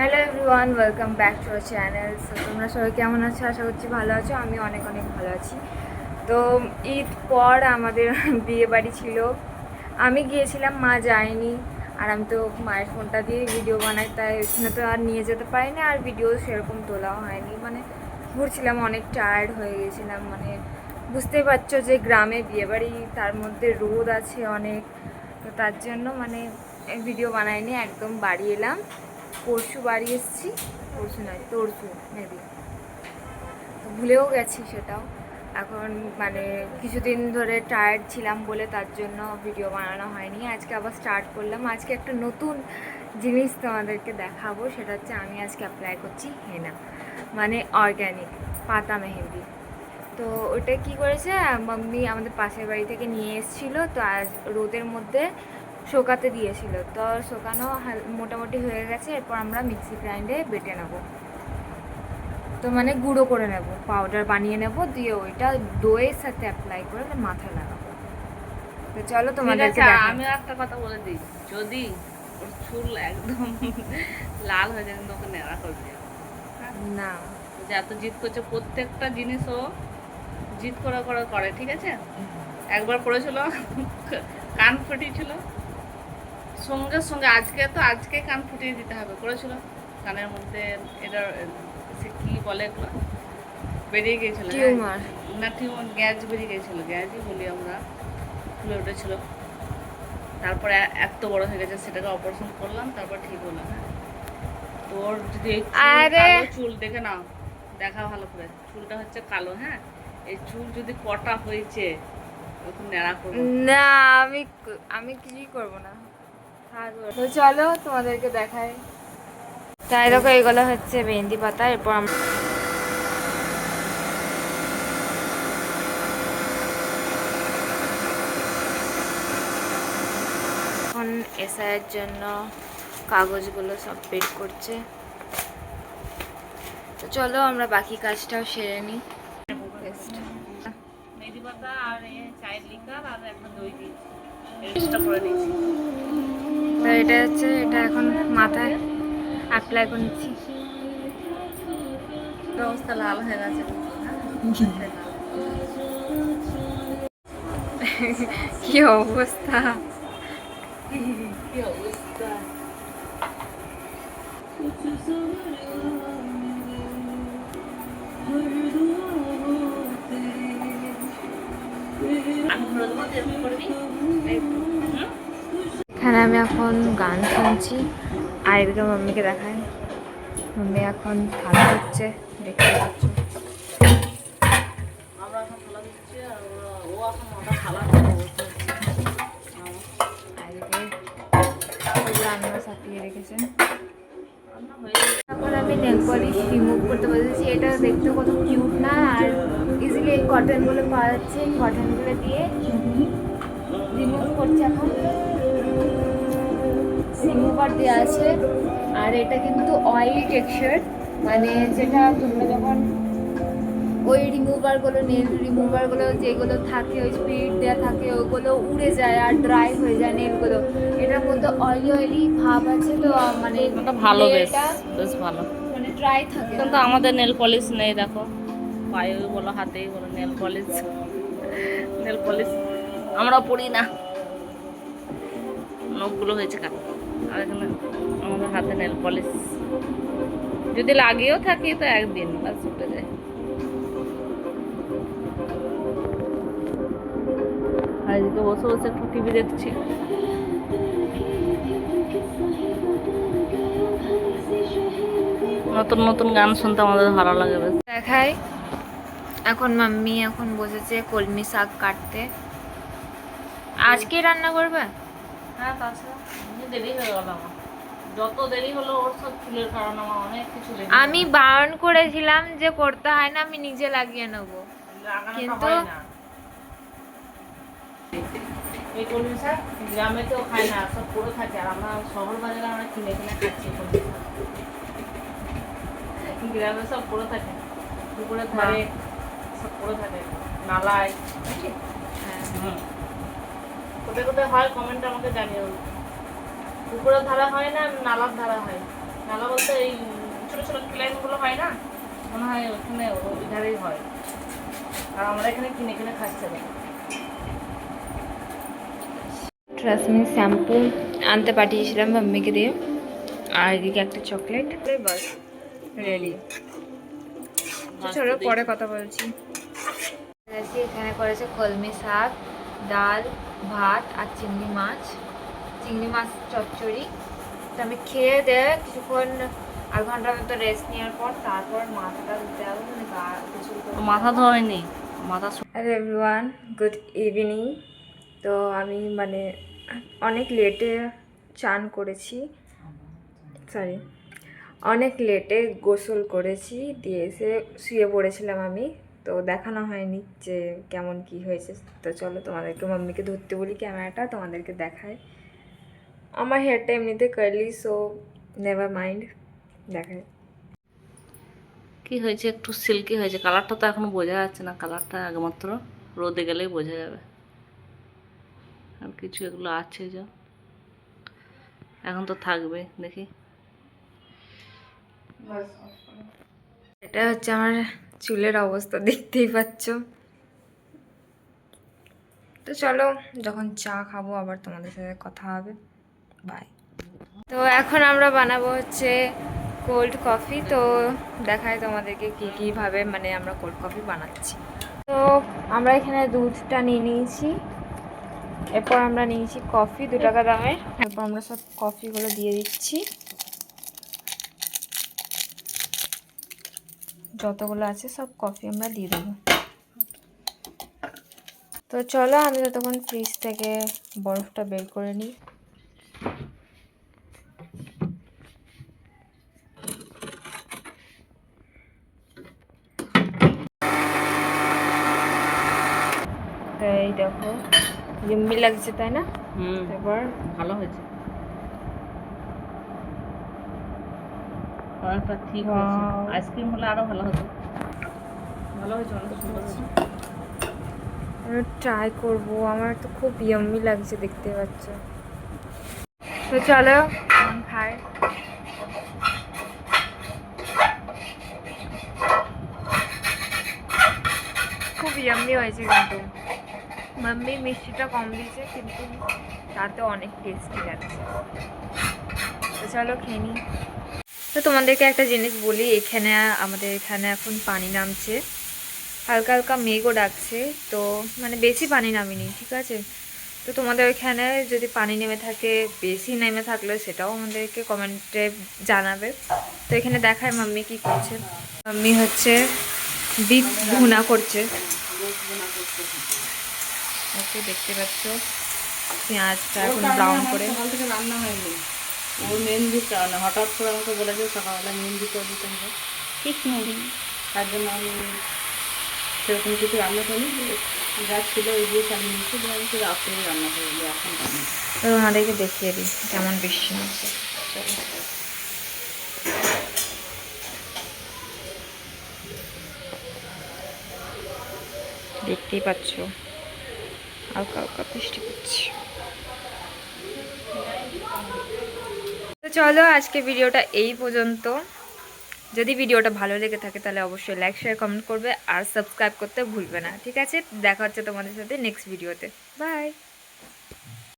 Hello everyone, welcome back to our channel. So তোমরা সবাই কেমন আছো? আশা করছি ভালো আছো। আমি অনেক অনেক ভালো আছি। তো ঈদ পর আমাদের বিয়ে বাড়ি ছিল, আমি গিয়েছিলাম, মা যায়নি। আর আমি তো মায়ের ফোনটা দিয়ে ভিডিও বানাই, তাই ওখানে তো আর নিয়ে যেতে পারিনি, আর ভিডিও সেরকম তোলাও হয়নি। মানে ঘুরছিলাম, অনেক টায়ার্ড হয়ে গেছিলাম। মানে বুঝতেই পারছো যে গ্রামে বিয়েবাড়ি, তার মধ্যে রোদ আছে অনেক, তো তার জন্য মানে ভিডিও বানাইনি, একদম বাড়ি এলাম। পরশু বাড়ি এসেছি, পরশু নয় তরশু মেবি, তো ভুলেও গেছি সেটাও। এখন মানে কিছুদিন ধরে টায়ার্ড ছিলাম বলে তার জন্য ভিডিও বানানো হয়নি। আজকে আবার স্টার্ট করলাম। আজকে একটা নতুন জিনিস তোমাদেরকে দেখাবো, সেটা হচ্ছে আমি আজকে অ্যাপ্লাই করছি হেনা, মানে অর্গ্যানিক পাতা মেহেন্দি। তো ওটা কি করেছে, মাম্মি আমাদের পাশের বাড়ি থেকে নিয়ে এসেছিলো, তো আজ রোদের মধ্যে শোকাতে দিয়েছিল। তো শোকানো মোটামুটি হয়ে গেছে। এরপর আমরা মিক্সি গ্রাইন্ডে বেটে নেব, তো মানে গুঁড়ো করে নেব, পাউডার বানিয়ে নেব, দিয়ে ওইটা দইয়ের সাথে অ্যাপ্লাই করে মাথায় লাগাবো। তো চলো তোমাদেরকে দেখাই। আমি একটা কথা বলে দিই, যদি ওর চুল একদম লাল হয়ে যায় কিন্তু ওকে নেড়া করবে না, যে এত জিদ করছে, প্রত্যেকটা জিনিস ও জিদ করে করে করে, ঠিক আছে? একবার করেছিল কান ফুটিয়েছিল, সঙ্গে সঙ্গে আজকে কান ফুটিয়ে দিতে হবে করেছিল। কানের মধ্যে এটা সে কি বলে এগুলো বেরিয়ে গিয়েছিল, টিউমার। না টিউমার, গ্যাস বেরিয়ে গিয়েছিল, গ্যাসই বলি আমরা, ফুলে উঠেছিল। তারপরে এত বড় হয়ে গেছে, সেটাকে অপারেশন করলাম, তারপর ঠিক হলো। হ্যাঁ, তোর যদি এই কালো চুল দেখে নাও, দেখা ভালো করে, চুলটা হচ্ছে কালো। হ্যাঁ, এই চুল যদি কটা হয়েছে ওকে নেড়া করবো না, আমি আমি কিছুই করবো না। তো চলো তোমাদেরকে দেখাই। তাই দেখো, এগুলো হচ্ছে মেহেন্দি পাতা। এরপর আমরা এখন এসআইয়ের জন্য কাগজগুলো সব বের করছে। তো চলো আমরা বাকি কাজটাও সেরে নিই। মেহেন্দি পাতা আর চায়ের লিকার আর একটা দই দিয়েছি, এক্সট্রা করে দিয়েছি। তো এটা হচ্ছে, এটা এখন মাথায় অ্যাপ্লাই করে নিচ্ছি। অবস্থা লাল হয়ে গেছে। কি অবস্থা! কি অবস্থা! এখানে আমি এখন গান শুনছি, আর এদিকে মাম্মিকে দেখাই। মাম্মি এখন খাওয়া হচ্ছে, দেখতে পাচ্ছ। আমরা এখন থালা দিচ্ছি আর ও এখন ওটা থালা নিয়ে বসে আর এদিকে রান্না চাপিয়ে রেখেছেন। এখন আমি নেল পলিশ রিমুভ করতে বলেছি। এটা দেখতে কত কিউট না, আর ইজিলি এই কটনগুলো পাওয়া যাচ্ছে, কটনগুলো দিয়ে রিমুভ করছে। এখন রিমুভার দেওয়া আছে, আর এটা কিন্তু অয়েল টেক্সচার, মানে যেটা তোমরা যখন ওই রিমুভারগুলো, নেল রিমুভারগুলো যেগুলো থাকে, ওই স্পিড দেওয়া থাকে, ওগুলো উড়ে যায় আর ড্রাই হয়ে যায় নেলগুলো। এটার মধ্যে অয়েলি অয়েলি ভাব আছে, তো মানে ওটা ভালো, বেশ নেলটা বেশ ভালো। মানে ড্রাই থাকে। কিন্তু আমাদের নেল পলিশ নেই, দেখো পায়েও বলো হাতেই বলো নেল পলিশ, নেল পলিশ আমরা পড়ি না, নখগুলো হয়েছে কালো। আর এখানে আমাদের হাতে নেল পলিশ যদি লাগিয়েও থাকি তো একদিন বাস উঠে যায়। আর এদিকে বসে বসে একটু টিভি দেখছি। নতুন নতুন গান শুনতে আমাদের ভালো লাগে বেশ। দেখাই, এখন মাম্মি এখন বসেছে কলমি শাক কাটতে। আজকে রান্না করবে? হ্যাঁ, তাছাড়া দেরি হয়ে গেল আমার, যত দেরি হলো ওর সব চুলের কারণে আমার অনেক কিছু দেরি। আমি বারণ করেছিলাম যে করতে হয় না, আমি নিজে লাগিয়ে নেবো, কিন্তু এই কলমি শাক গ্রামে কেউ খায় না, সব পড়ে থাকে, আর আমরা শহর বাজারে আমরা কিনে কিনে খাচ্ছি কলমি শাক। গ্রামে সব পড়ে থাকে, পুকুরের ধারে সব পড়ে থাকে, নালায়। কোথায় কোথায় হয় কমেন্ট আমাকে জানিও। পুকুরের ধারা হয় না, নালার ধারা হয়। নালা বলতে এই ছোটো ছোটো ক্লাইনগুলো হয় না, মনে হয় ওখানে ওই ধারেই হয়। আর আমরা এখানে কিনে কিনে খাচ্ছি না। ট্রাসমি শ্যাম্পু আনতে পাঠিয়েছিলাম মাম্মিকে দিয়ে, আর এদিকে একটা চকলেট, বাস রেডি। চলো পরে কথা বলছি। এখানে করেছে কলমি শাক, ডাল, ভাত আর চিংড়ি মাছ চচ্চড়ি। তো আমি খেয়ে দিয়ে কিছুক্ষণ আধ ঘন্টার মতো রেস্ট নেওয়ার পর তারপর মাথাটা ধুতে হবে, মানে গা গোসল করতে মাথা হবে। ধোয়নি, মাথা হ্যালো এভরিওয়ান, গুড ইভিনিং। তো আমি মানে অনেক লেটে চান করেছি, সরি অনেক লেটে গোসল করেছি, দিয়ে এসে শুয়ে পড়েছিলাম আমি। তো দেখানো হয়নি যে কেমন কি হয়েছে। তো চলো তোমাদেরকে মাম্মিকে ধরতে বলি ক্যামেরাটা, তোমাদেরকে দেখায়। আমার হেয়ারটা এমনিতে কার্লি, সো নেভার মাইন্ড, দেখায়। কি হয়েছে, একটু সিল্কি হয়েছে। কালারটা তো এখনো বোঝা যাচ্ছে না, কালারটা একমাত্র রোদে গেলেই বোঝা যাবে। আর কিছু এগুলো আছে যা এখন তো থাকবে, দেখি। এটা হচ্ছে আমার চুলের অবস্থা, দেখতেই পাচ্ছ। তো চলো যখন চা খাবো আবার তোমাদের সাথে কথা হবে, বাই। তো এখন আমরা বানাবো হচ্ছে কোল্ড কফি। তো দেখায় তোমাদেরকে কীভাবে মানে আমরা কোল্ড কফি বানাচ্ছি। তো আমরা এখানে দুধটা নিয়ে নিয়েছি, এরপর আমরা নিয়েছি কফি 2 টাকা দামের। এরপর আমরা সব কফিগুলো দিয়ে দিচ্ছি, যতগুলো আছে সব কফি আমরা দিয়ে দেবো। তো চলো আমি ততক্ষণ ফ্রিজ থেকে বরফটা বের করে নিই। এই দেখো লিম্বি লাগছে তাই না? এবার ভালো হয়েছে, অনেকটা ঠিক হয়েছে। আইসক্রিম হলে আরো ভালো হতো। ভালো হয়েছে, অনেক সুন্দর হয়েছে। আমি ট্রাই করবো, আমার তো খুব ইয়াম্মি লাগছে, দেখতে পাচ্ছ। তো চলো এখন খাই। খুব ইয়াম্মি হয়েছে, কিন্তু মাম্মি মিষ্টিটা কম দিয়েছে, কিন্তু তাতে অনেক টেস্টি লাগছে। তো চলো খেয়ে নিই। তো তোমাদেরকে একটা জিনিস বলি, আমাদের এখানে এখন পানি নামছে, হালকা হালকা মেঘও ডাকছে। তো মানে বেশি পানি নামেনি, ঠিক আছে? তো তোমাদের ওইখানে যদি পানি নেমে থাকে, বেশি নেমে থাকলে সেটাও আমাদেরকে কমেন্টে জানাবে। তো এখানে দেখায় মাম্মি কি করছে। মাম্মি হচ্ছে বিট ভুনা করছে, ওকে দেখতে পাচ্ছ। পেঁয়াজটা এখন ব্রাউন করে। সকাল থেকে রান্না হয়নি, ওর মেহেন্দির কারণে হঠাৎ করে আমাকে বলেছে সকালবেলা মেহেন্দি করে দিতে হবে, ঠিক মেহেন্দি। তার জন্য আমি সেরকম কিছু রান্না করিনি, যা ছিল ওই দিয়ে চালিয়ে নিচ্ছি। আমি তো রাত্রে রান্না করি, এখন রান্না। তো ওনাদেরকে দেখিয়ে দিই কেমন বৃষ্টি নামছে। দেখতেই পাচ্ছ হালকা হালকা বৃষ্টি পড়ছে। তো চলো আজকে ভিডিওটা এই পর্যন্ত। যদি ভিডিওটা ভালো লেগে থাকে তাহলে অবশ্যই লাইক শেয়ার কমেন্ট করবে আর সাবস্ক্রাইব করতে ভুলবে না, ঠিক আছে? দেখা হচ্ছে তোমাদের সাথে নেক্সট ভিডিওতে, বাই।